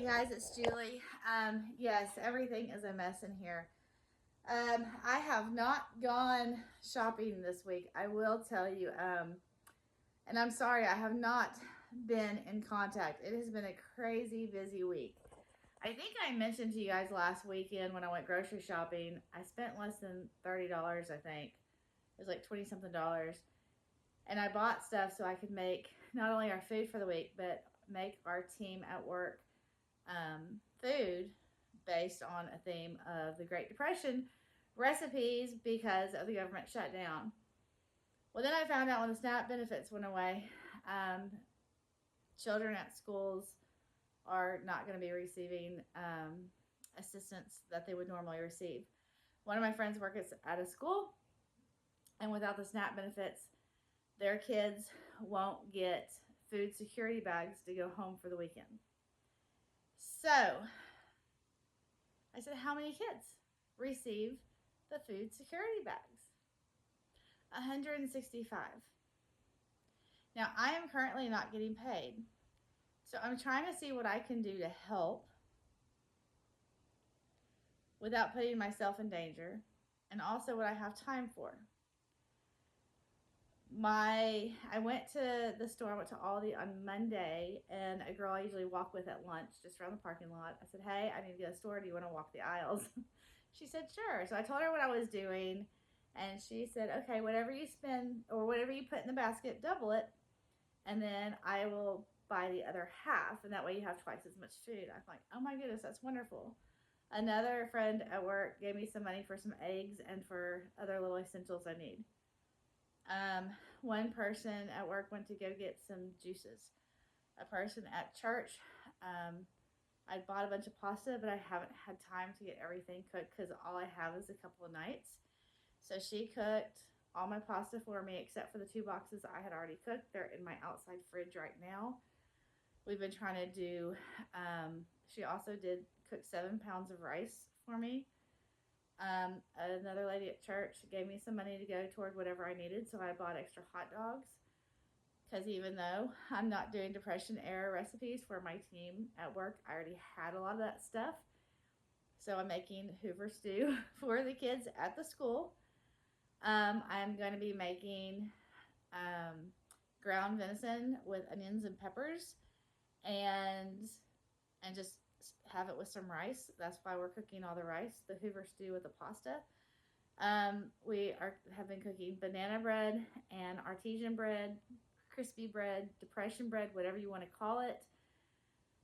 Hey guys, it's Julie. Yes, everything is a mess in here. I have not gone shopping this week. I will tell you, and I'm sorry, I have not been in contact. It has been a crazy busy week. I think I mentioned to you guys last weekend when I went grocery shopping, I spent less than $30, I think. It was like 20 something dollars. And I bought stuff so I could make not only our food for the week, but make our team at work food based on a theme of the Great Depression recipes because of the government shutdown. Well, then I found out when the SNAP benefits went away, um, children at schools are not going to be receiving assistance that they would normally receive. One of my friends works at a school, and without the SNAP benefits, their kids won't get food security bags to go home for the weekend. So I said, how many kids receive the food security bags? 165. Now, I am currently not getting paid. So I'm trying to see what I can do to help without putting myself in danger, and also what I have time for. I went to the store, I went to Aldi on Monday, and a girl I usually walk with at lunch just around the parking lot. I said, hey, I need to go to the store. Do you want to walk the aisles? She said, sure. So I told her what I was doing, and she said, okay, whatever you spend or whatever you put in the basket, double it, and then I will buy the other half, and that way you have twice as much food. I'm like, oh my goodness, that's wonderful. Another friend at work gave me some money for some eggs and for other little essentials I need. One person at work went to go get some juices. A person at church, I bought a bunch of pasta, but I haven't had time to get everything cooked because all I have is a couple of nights. So she cooked all my pasta for me except for the 2 boxes I had already cooked. They're in my outside fridge right now. We've been trying to do, she also did cook 7 pounds of rice for me. Another lady at church gave me some money to go toward whatever I needed, so I bought extra hot dogs. Because even though I'm not doing Depression era recipes for my team at work, I already had a lot of that stuff. So I'm making Hoover stew for the kids at the school. I'm going to be making ground venison with onions and peppers, and just have it with some rice. That's why we're cooking all the rice. The Hoover stew with the pasta. Have been cooking banana bread and artesian bread, crispy bread, depression bread, whatever you want to call it.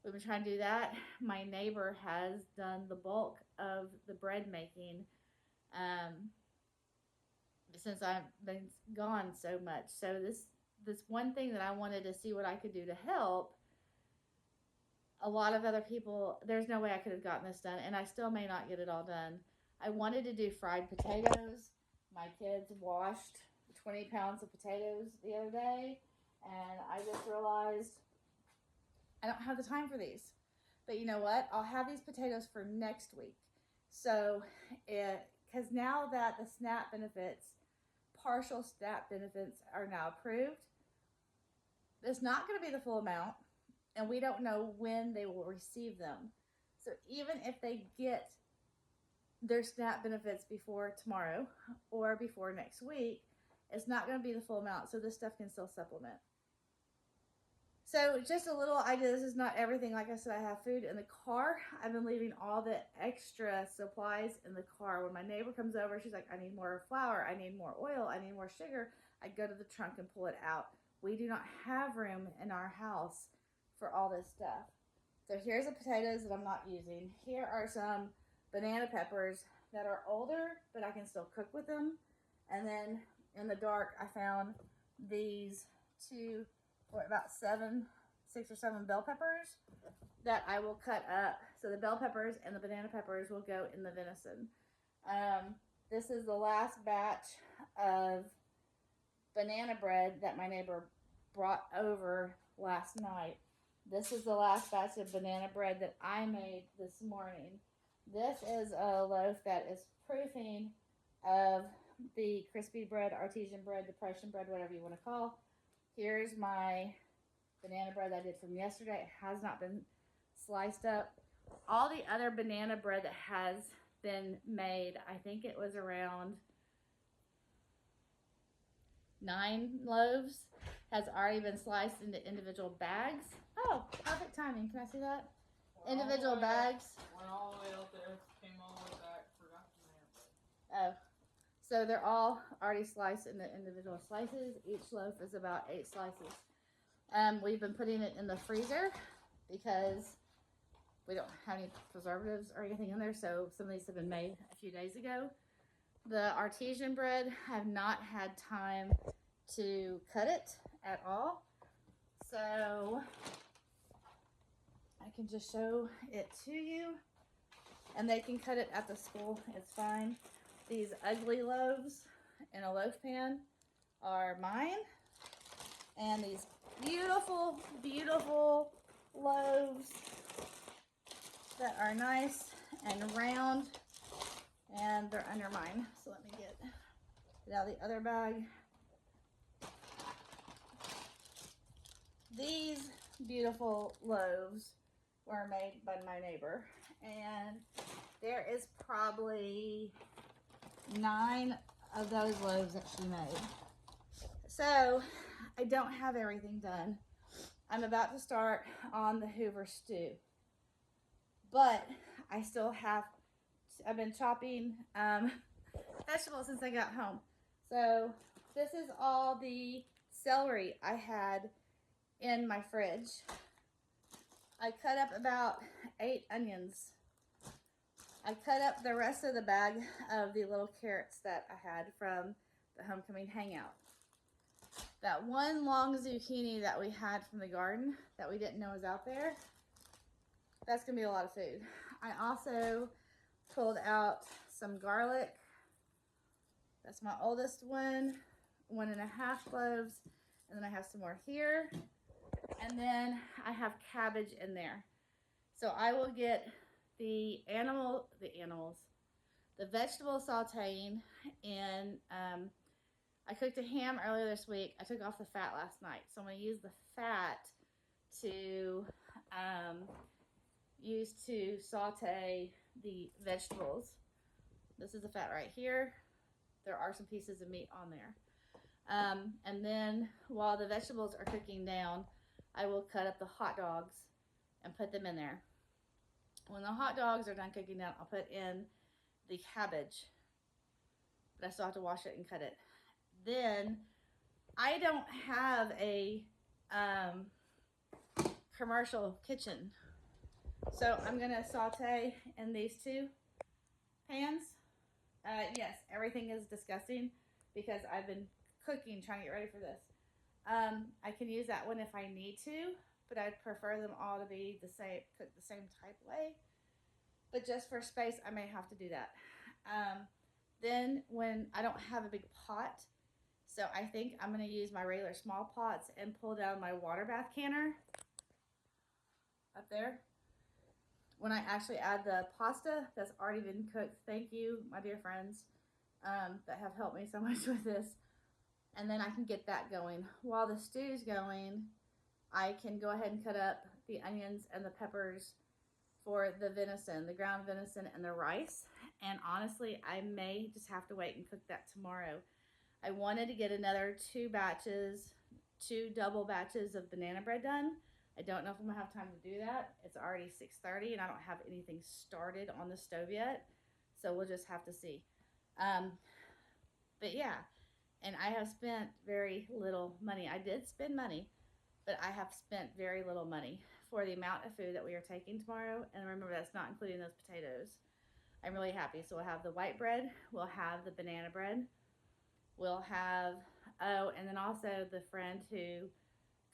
We've been trying to do that. My neighbor has done the bulk of the bread making since I've been gone so much. So this one thing that I wanted to see what I could do to help. A lot of other people, there's no way I could have gotten this done, and I still may not get it all done. I wanted to do fried potatoes. My kids washed 20 pounds of potatoes the other day, and I just realized I don't have the time for these. But you know what? I'll have these potatoes for next week. So, because now that the SNAP benefits, partial SNAP benefits are now approved, it's not going to be the full amount, and we don't know when they will receive them. So even if they get their SNAP benefits before tomorrow or before next week, it's not going to be the full amount. So this stuff can still supplement. So just a little idea. This is not everything. Like I said, I have food in the car. I've been leaving all the extra supplies in the car. When my neighbor comes over, she's like, I need more flour. I need more oil. I need more sugar. I go to the trunk and pull it out. We do not have room in our house for all this stuff. So here's the potatoes that I'm not using. Here are some banana peppers that are older, but I can still cook with them. And then in the dark, I found these about 6 or 7 bell peppers that I will cut up. So the bell peppers and the banana peppers will go in the venison. This is the last batch of banana bread that my neighbor brought over last night. This is the last batch of banana bread that I made this morning. This is a loaf that is proofing of the crispy bread, artesian bread, depression bread, whatever you want to call. Here's my banana bread I did from yesterday. It has not been sliced up. All the other banana bread that has been made, I think it was around 9 loaves, has already been sliced into individual bags. Oh, perfect timing. Can I see that? Individual bags. Went all the way out there, came all the way back, forgot the banana bread. Oh, so they're all already sliced into individual slices. Each loaf is about 8 slices. We've been putting it in the freezer because we don't have any preservatives or anything in there, so some of these have been made a few days ago. The artesian bread, I have not had time to cut it at all, so I can just show it to you. And they can cut it at the school, it's fine. These ugly loaves in a loaf pan are mine. And these beautiful, beautiful loaves that are nice and round, and they're under mine. So let me get out the other bag. These beautiful loaves were made by my neighbor, and there is probably 9 of those loaves that she made. So I don't have everything done. I'm about to start on the Hoover stew, but I still have, I've been chopping vegetables since I got home. So this is all the celery I had in my fridge. I cut up about 8 onions. I cut up the rest of the bag of the little carrots that I had from the homecoming hangout. That one long zucchini that we had from the garden that we didn't know was out there, that's gonna be a lot of food. I also pulled out some garlic. That's my oldest one, 1.5 cloves. And then I have some more here. And then I have cabbage in there. So I will get the vegetable sauteing, and I cooked a ham earlier this week. I took off the fat last night, so I'm going to use the fat to use to saute the vegetables. This is the fat right here. There are some pieces of meat on there. And then while the vegetables are cooking down, I will cut up the hot dogs and put them in there. When the hot dogs are done cooking down, I'll put in the cabbage, but I still have to wash it and cut it. Then I don't have a commercial kitchen, so I'm gonna saute in these 2 pans. Yes, everything is disgusting because I've been cooking, trying to get ready for this. I can use that one if I need to, but I'd prefer them all to be the same, cooked the same type way. But just for space, I may have to do that. Then when I don't have a big pot, so I think I'm going to use my regular small pots and pull down my water bath canner up there. When I actually add the pasta that's already been cooked, thank you, my dear friends, that have helped me so much with this. And then I can get that going. While the stew's going, I can go ahead and cut up the onions and the peppers for the venison, the ground venison and the rice. And honestly, I may just have to wait and cook that tomorrow. I wanted to get another 2 double batches of banana bread done. I don't know if I'm gonna have time to do that. It's already 6:30 and I don't have anything started on the stove yet. So we'll just have to see. But yeah, and I have spent very little money. I did spend money, but I have spent very little money for the amount of food that we are taking tomorrow. And remember, that's not including those potatoes. I'm really happy. So we'll have the white bread, we'll have the banana bread, we'll have, oh, and then also the friend who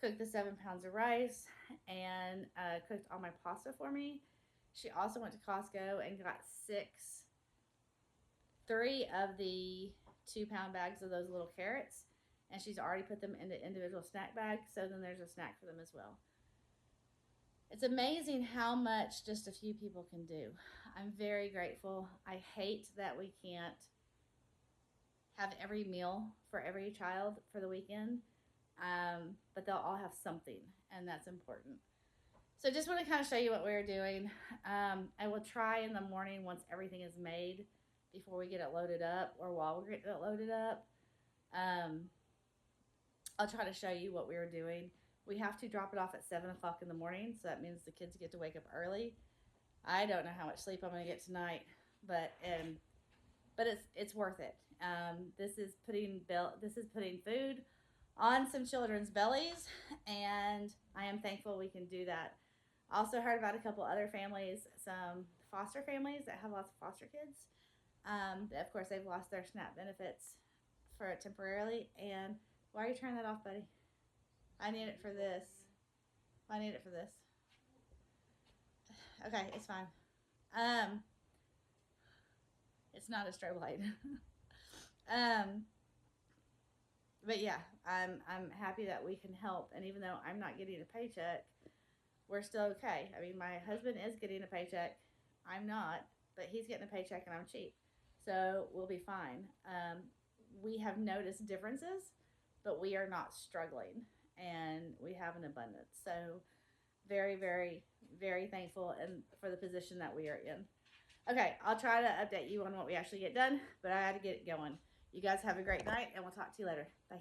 cooked the 7 pounds of rice and cooked all my pasta for me. She also went to Costco and got 3 of the 2-pound bags of those little carrots, and she's already put them into individual snack bags, so then there's a snack for them as well. It's amazing how much just a few people can do. I'm very grateful. I hate that we can't have every meal for every child for the weekend, but they'll all have something, and that's important. So just want to kind of show you what we're doing. I will try in the morning once everything is made before we get it loaded up, or while we're getting it loaded up. I'll try to show you what we're doing. We have to drop it off at 7 o'clock in the morning, so that means the kids get to wake up early. I don't know how much sleep I'm going to get tonight, but it's worth it. This is putting food on some children's bellies, and I am thankful we can do that. Also heard about a couple other families, some foster families that have lots of foster kids. Of course, they've lost their SNAP benefits for it temporarily. And why are you turning that off, buddy? I need it for this. I need it for this. Okay, it's fine. It's not a strobe light. But yeah, I'm happy that we can help. And even though I'm not getting a paycheck, we're still okay. I mean, my husband is getting a paycheck. I'm not, but he's getting a paycheck and I'm cheap. So we'll be fine. We have noticed differences, but we are not struggling and we have an abundance. So very, very, very thankful and for the position that we are in. Okay, I'll try to update you on what we actually get done, but I had to get it going. You guys have a great night and we'll talk to you later. Bye.